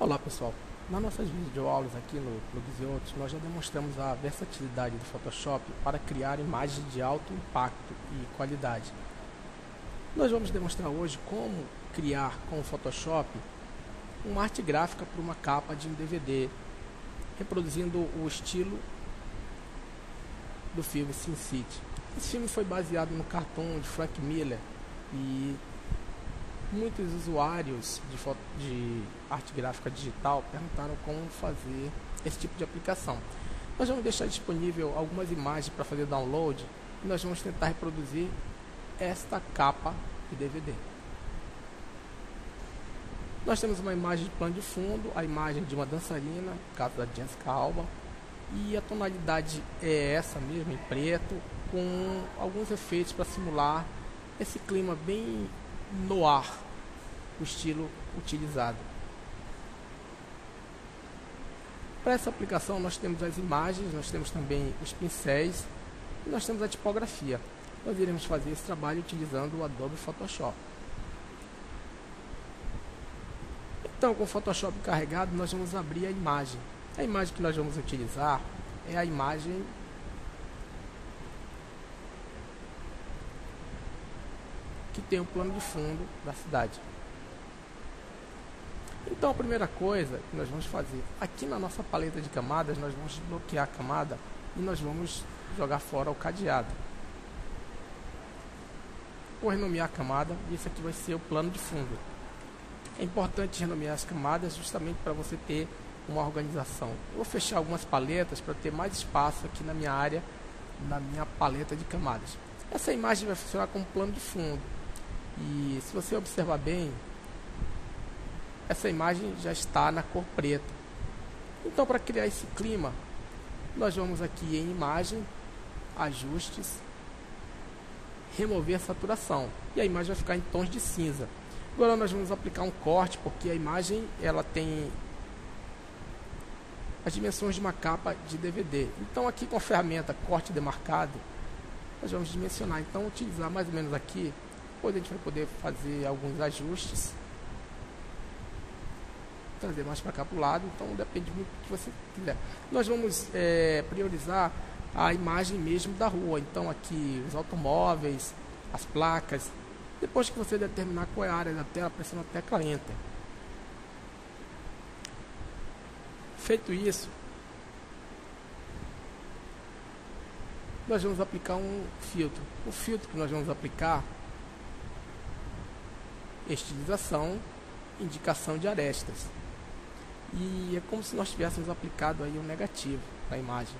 Olá pessoal, nas nossas videoaulas aqui no Plugs e Outros, nós já demonstramos a versatilidade do Photoshop para criar imagens de alto impacto e qualidade. Nós vamos demonstrar hoje como criar com o Photoshop uma arte gráfica para uma capa de um DVD, reproduzindo o estilo do filme Sin City. Esse filme foi baseado no cartoon de Frank Miller e muitos usuários de arte gráfica digital perguntaram como fazer esse tipo de aplicação. Nós vamos deixar disponível algumas imagens para fazer download e nós vamos tentar reproduzir esta capa de DVD. Nós temos uma imagem de plano de fundo, a imagem de uma dançarina, no caso da Jessica Alba, e a tonalidade é essa mesmo, em preto, com alguns efeitos para simular esse clima bem noir, o estilo utilizado. Para essa aplicação nós temos as imagens, nós temos também os pincéis e nós temos a tipografia. Nós iremos fazer esse trabalho utilizando o Adobe Photoshop. Então, com o Photoshop carregado, nós vamos abrir a imagem. A imagem que nós vamos utilizar é a imagem que tem o plano de fundo da cidade. Então a primeira coisa que nós vamos fazer, aqui na nossa paleta de camadas, nós vamos desbloquear a camada e nós vamos jogar fora o cadeado. Vou renomear a camada e esse aqui vai ser o plano de fundo. É importante renomear as camadas justamente para você ter uma organização. Eu vou fechar algumas paletas para ter mais espaço aqui na minha área, na minha paleta de camadas. Essa imagem vai funcionar como plano de fundo. E se você observar bem, essa imagem já está na cor preta. Então, para criar esse clima, nós vamos aqui em imagem, ajustes, remover a saturação e a imagem vai ficar em tons de cinza. Agora nós vamos aplicar um corte, porque a imagem ela tem as dimensões de uma capa de DVD. Então aqui com a ferramenta corte demarcado, nós vamos dimensionar. Então utilizar mais ou menos aqui, depois a gente vai poder fazer alguns ajustes, trazer mais para cá para o lado. Então depende muito do que você quiser. Nós vamos priorizar a imagem mesmo da rua. Então aqui os automóveis, as placas. Depois que você determinar qual é a área da tela, pressiona a tecla Enter. Feito isso, nós vamos aplicar um filtro. O filtro que nós vamos aplicar, estilização, indicação de arestas. E é como se nós tivéssemos aplicado aí um negativo na imagem.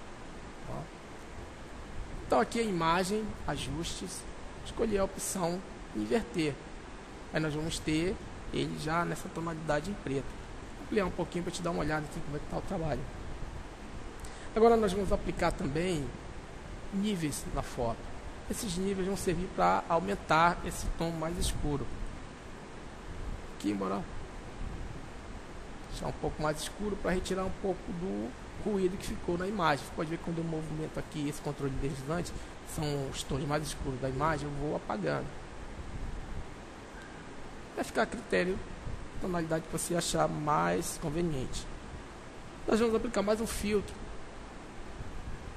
Então aqui a imagem, ajustes, escolher a opção inverter. Aí nós vamos ter ele já nessa tonalidade em preto. Vou ampliar um pouquinho para te dar uma olhada aqui como é que está o trabalho. Agora nós vamos aplicar também níveis na foto. Esses níveis vão servir para aumentar esse tom mais escuro. Aqui, embora deixar um pouco mais escuro para retirar um pouco do ruído que ficou na imagem. Você pode ver quando eu movimento aqui esse controle deslizante, são os tons mais escuros da imagem, eu vou apagando. Vai ficar a critério, tonalidade que você achar mais conveniente. Nós vamos aplicar mais um filtro.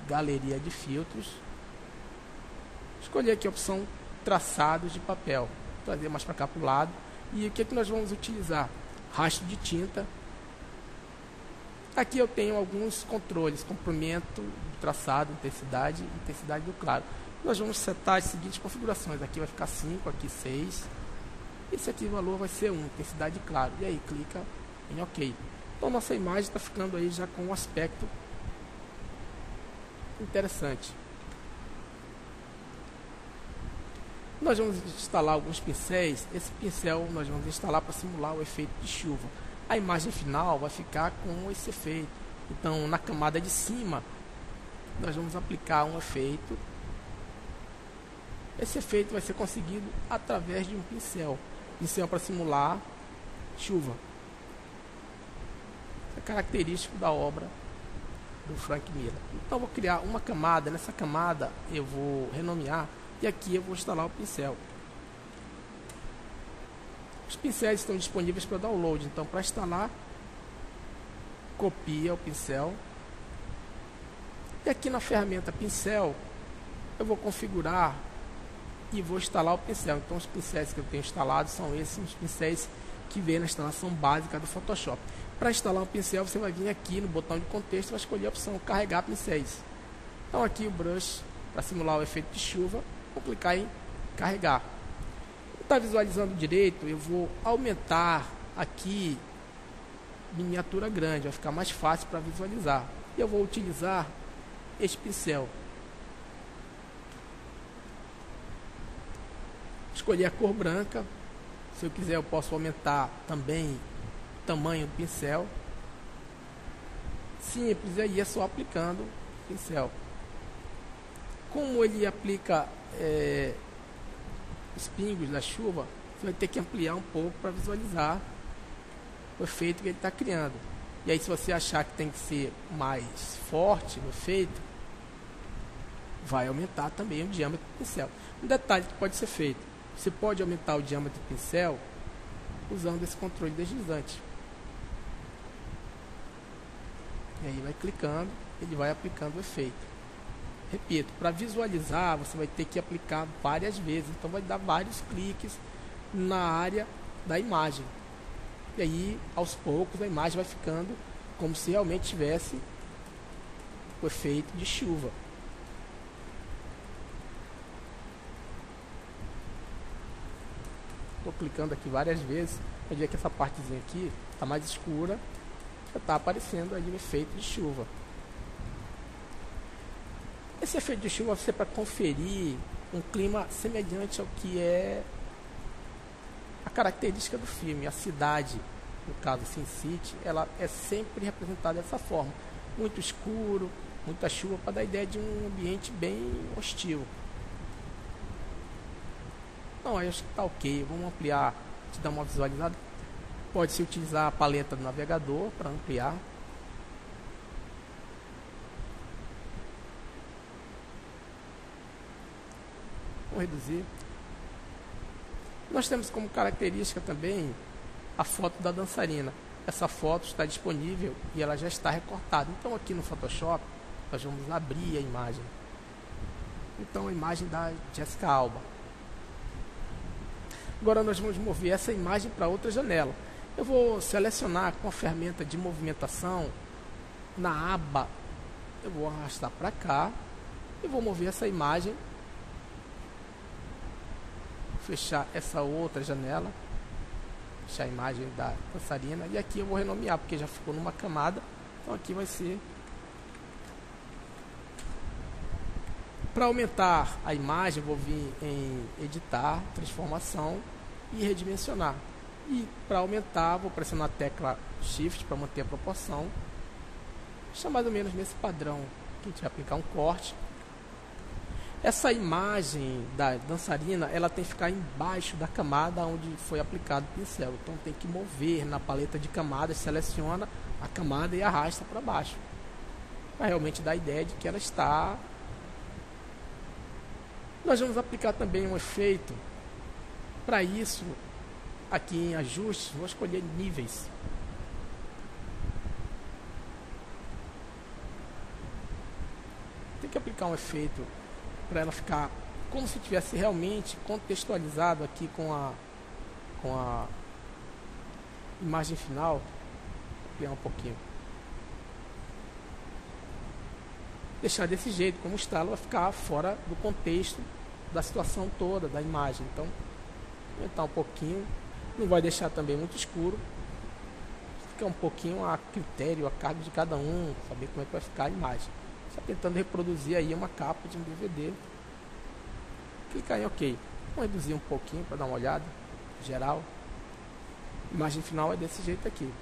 Galeria de filtros. Escolher aqui a opção traçados de papel. Trazer mais para cá para o lado. E o que é que nós vamos utilizar? Rastro de tinta. Aqui eu tenho alguns controles. Comprimento do traçado, intensidade e intensidade do claro. Nós vamos setar as seguintes configurações. Aqui vai ficar 5, aqui 6. Esse aqui o valor vai ser 1, intensidade claro. E aí clica em OK. Então nossa imagem está ficando aí já com um aspecto interessante. Nós vamos instalar alguns pincéis. Esse pincel nós vamos instalar para simular o efeito de chuva. A imagem final vai ficar com esse efeito. Então na camada de cima nós vamos aplicar um efeito. Esse efeito vai ser conseguido através de um pincel. Pincel para simular chuva. É característico da obra do Frank Miller. Então vou criar uma camada. Nessa camada eu vou renomear e aqui eu vou instalar o pincel. Os pincéis estão disponíveis para download. Então para instalar copia o pincel. E aqui na ferramenta pincel, eu vou configurar e vou instalar o pincel. Então os pincéis que eu tenho instalados são esses os pincéis que vem na instalação básica do Photoshop. Para instalar um pincel, você vai vir aqui no botão de contexto e vai escolher a opção carregar pincéis. Então aqui o brush, para simular o efeito de chuva, vou clicar em carregar. Não está visualizando direito, eu vou aumentar aqui miniatura grande, vai ficar mais fácil para visualizar. E eu vou utilizar este pincel. Escolher a cor branca. Se eu quiser, eu posso aumentar também o tamanho do pincel. Simples, aí é só aplicando o pincel. Como ele aplica os pingos da chuva, você vai ter que ampliar um pouco para visualizar o efeito que ele está criando. E aí, se você achar que tem que ser mais forte o efeito, vai aumentar também o diâmetro do pincel. Um detalhe que pode ser feito: você pode aumentar o diâmetro do pincel usando esse controle deslizante. E aí vai clicando, ele vai aplicando o efeito. Repito, para visualizar você vai ter que aplicar várias vezes, então vai dar vários cliques na área da imagem. E aí, aos poucos, a imagem vai ficando como se realmente tivesse o efeito de chuva. Estou clicando aqui várias vezes, vai ver que essa partezinha aqui está mais escura, já está aparecendo ali o efeito de chuva. Esse efeito de chuva vai ser para conferir um clima semelhante ao que é a característica do filme. A cidade, no caso Sin City, ela é sempre representada dessa forma: muito escuro, muita chuva, para dar a ideia de um ambiente bem hostil. Então, acho que está ok. Vamos ampliar, te dar uma visualizada. Pode-se utilizar a paleta do navegador para ampliar. Vamos reduzir. Nós temos como característica também a foto da dançarina. Essa foto está disponível e ela já está recortada. Então aqui no Photoshop nós vamos abrir a imagem. Então a imagem da Jessica Alba. Agora nós vamos mover essa imagem para outra janela. Eu vou selecionar com a ferramenta de movimentação na aba. Eu vou arrastar para cá e vou mover essa imagem. Fechar essa outra janela, fechar a imagem da dançarina, e aqui eu vou renomear porque já ficou numa camada. Então aqui vai ser para aumentar a imagem. Vou vir em editar, transformação e redimensionar, e para aumentar vou pressionar a tecla Shift para manter a proporção. Deixa mais ou menos nesse padrão que a gente vai aplicar um corte. Essa imagem da dançarina, ela tem que ficar embaixo da camada onde foi aplicado o pincel. Então tem que mover na paleta de camadas, seleciona a camada e arrasta para baixo, para realmente dar a ideia de que ela está. Nós vamos aplicar também um efeito. Para isso, aqui em ajustes, vou escolher níveis. Tem que aplicar um efeito para ela ficar como se tivesse realmente contextualizado aqui com a imagem final. Vou ampliar um pouquinho. Deixar desse jeito, como está, ela vai ficar fora do contexto da situação toda, da imagem. Então, aumentar um pouquinho. Não vai deixar também muito escuro. Fica um pouquinho a critério, a cargo de cada um, saber como é que vai ficar a imagem. Só tentando reproduzir aí uma capa de um DVD. Clicar em OK. Vamos reduzir um pouquinho para dar uma olhada geral. A imagem final é desse jeito aqui.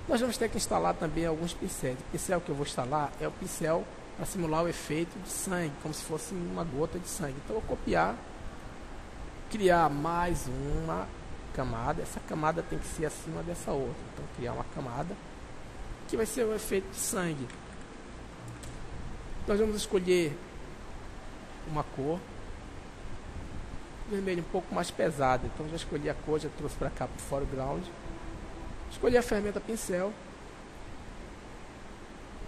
Nós vamos ter que instalar também alguns pincéis. O pincel que eu vou instalar é o pincel para simular o efeito de sangue, como se fosse uma gota de sangue. Então eu vou copiar, criar mais uma camada. Essa camada tem que ser acima dessa outra. Então criar uma camada que vai ser o efeito de sangue. Nós vamos escolher uma cor vermelho um pouco mais pesado. Então já escolhi a cor, já trouxe para cá para o foreground. Escolher a ferramenta pincel,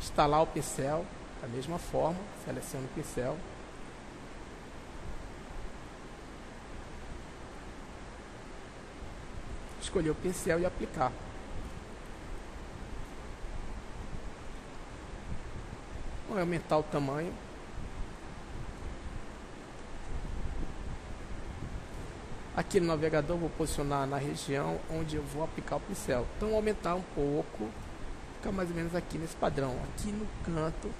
instalar o pincel da mesma forma, seleciono o pincel, escolher o pincel e aplicar. Vou aumentar o tamanho. Aqui no navegador vou posicionar na região onde eu vou aplicar o pincel. Então aumentar um pouco, fica mais ou menos aqui nesse padrão, aqui no canto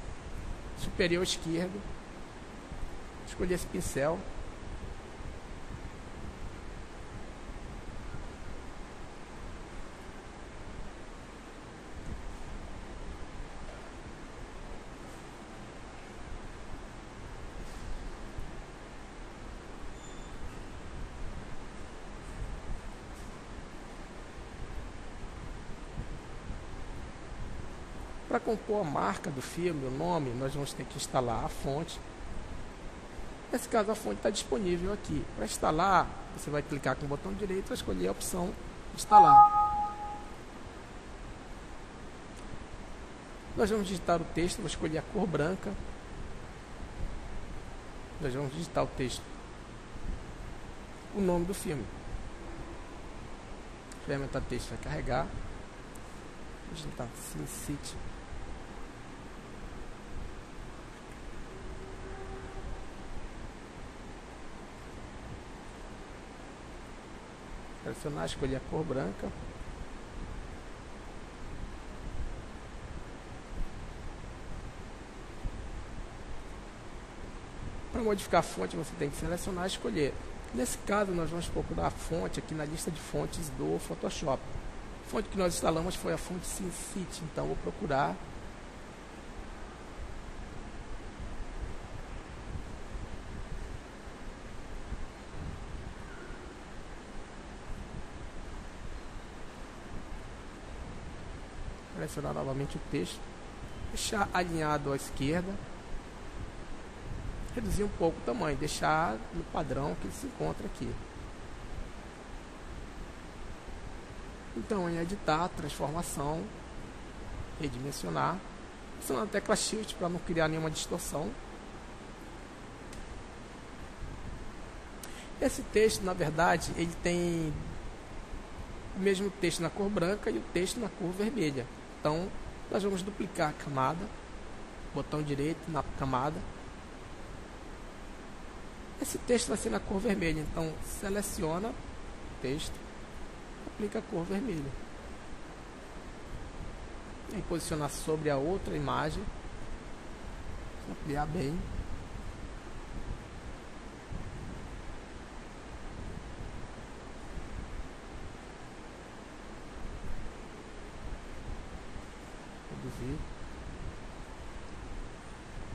superior esquerdo. Escolher esse pincel. Para compor a marca do filme, o nome, nós vamos ter que instalar a fonte. Nesse caso, a fonte está disponível aqui. Para instalar, você vai clicar com o botão direito e escolher a opção instalar. Nós vamos digitar o texto, vou escolher a cor branca. Nós vamos digitar o texto, o nome do filme. A ferramenta texto vai carregar. Vou digitar Sin City. Selecionar, escolher a cor branca. Para modificar a fonte, você tem que selecionar e escolher. Nesse caso, nós vamos procurar a fonte aqui na lista de fontes do Photoshop. A fonte que nós instalamos foi a fonte Sin City, então vou procurar. Selecionar novamente o texto, deixar alinhado à esquerda, reduzir um pouco o tamanho, deixar no padrão que ele se encontra aqui. Então, em editar, transformação, redimensionar, pressionando a tecla Shift para não criar nenhuma distorção. Esse texto, na verdade, ele tem o mesmo texto na cor branca e o texto na cor vermelha. Então, nós vamos duplicar a camada, botão direito na camada. Esse texto vai ser na cor vermelha, então seleciona o texto, aplica a cor vermelha. E posicionar sobre a outra imagem, ampliar bem.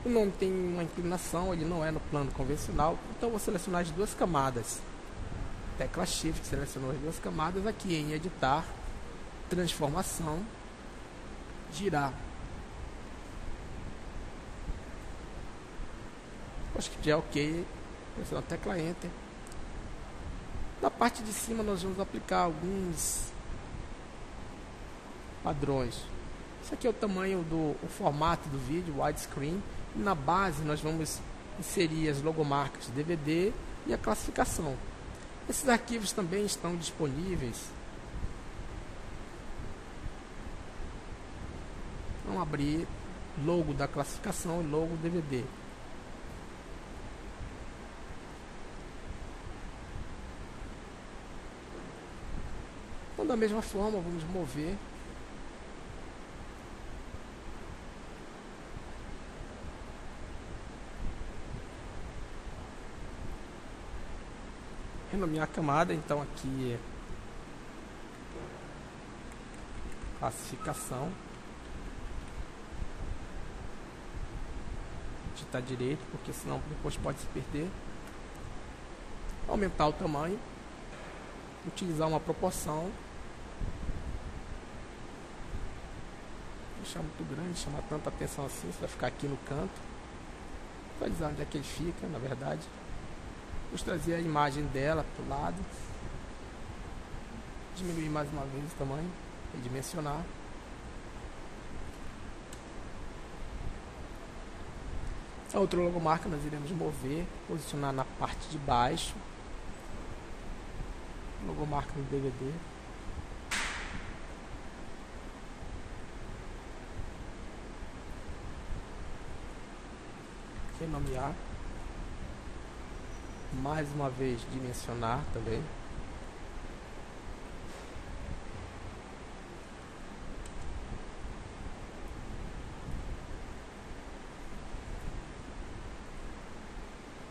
O nome tem uma inclinação, ele não é no plano convencional, então vou selecionar as duas camadas. Tecla Shift, selecionou as duas camadas. Aqui em editar, transformação, girar. Acho que já é ok, pressionar a tecla Enter. Na parte de cima nós vamos aplicar alguns padrões. Esse aqui é o tamanho o formato do vídeo, widescreen. Na base nós vamos inserir as logomarcas DVD e a classificação. Esses arquivos também estão disponíveis. Vamos abrir logo da classificação e logo DVD. Então, da mesma forma, vamos mover. Renomear a camada, então aqui é classificação, digitar direito, porque senão depois pode se perder. Aumentar o tamanho, utilizar uma proporção, deixar muito grande, chamar tanta atenção assim, você vai ficar aqui no canto, visualizar onde é que ele fica, na verdade. Vamos trazer a imagem dela para o lado. Diminuir mais uma vez o tamanho. redimensionar. A outra logomarca nós iremos mover, posicionar na parte de baixo. Logomarca do DVD. Renomear. Mais uma vez dimensionar também.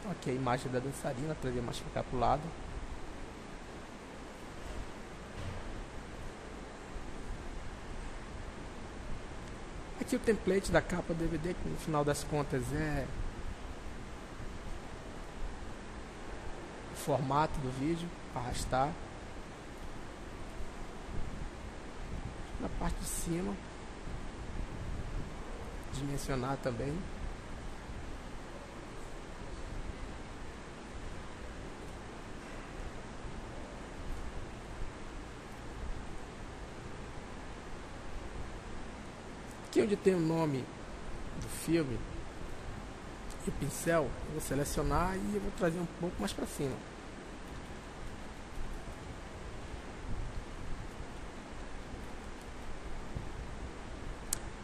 Aqui a imagem da dançarina, trazer mais para cá para o lado. Aqui o template da capa do DVD, que no final das contas é o formato do vídeo, arrastar. Na parte de cima, dimensionar também. Aqui onde tem o nome do filme e o pincel, eu vou selecionar e eu vou trazer um pouco mais para cima.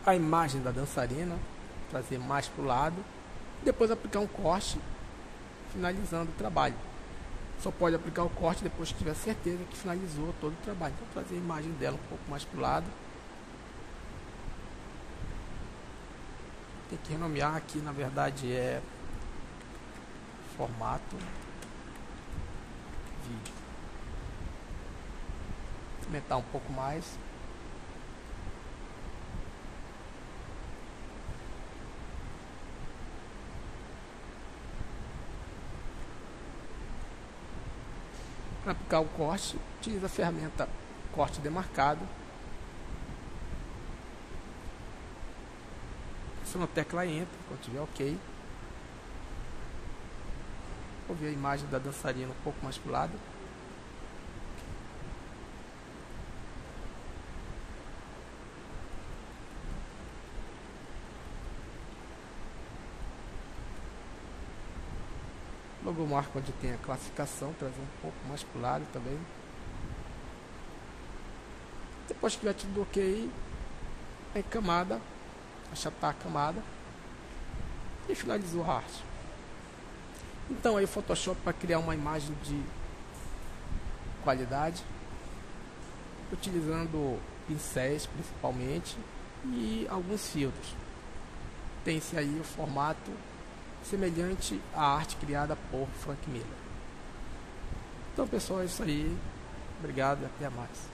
A imagem da dançarina, trazer mais para o lado, depois aplicar um corte, finalizando o trabalho. Só pode aplicar o corte depois que tiver certeza que finalizou todo o trabalho. Então trazer a imagem dela um pouco mais para o lado. Tem que renomear aqui, na verdade é formato vídeo. Aumentar um pouco mais. Para aplicar o corte, utiliza a ferramenta corte demarcado. Na tecla Enter, quando tiver OK. Vou ver a imagem da dançarina um pouco mais para o lado. Logomarca onde tem a classificação, trazer um pouco mais para o lado também. Depois que tiver tudo OK, em camada, achatar a camada e finalizou a arte. Então aí o Photoshop para criar uma imagem de qualidade, utilizando pincéis principalmente e alguns filtros. Tem-se aí o formato semelhante à arte criada por Frank Miller. Então pessoal, é isso aí. Obrigado e até mais.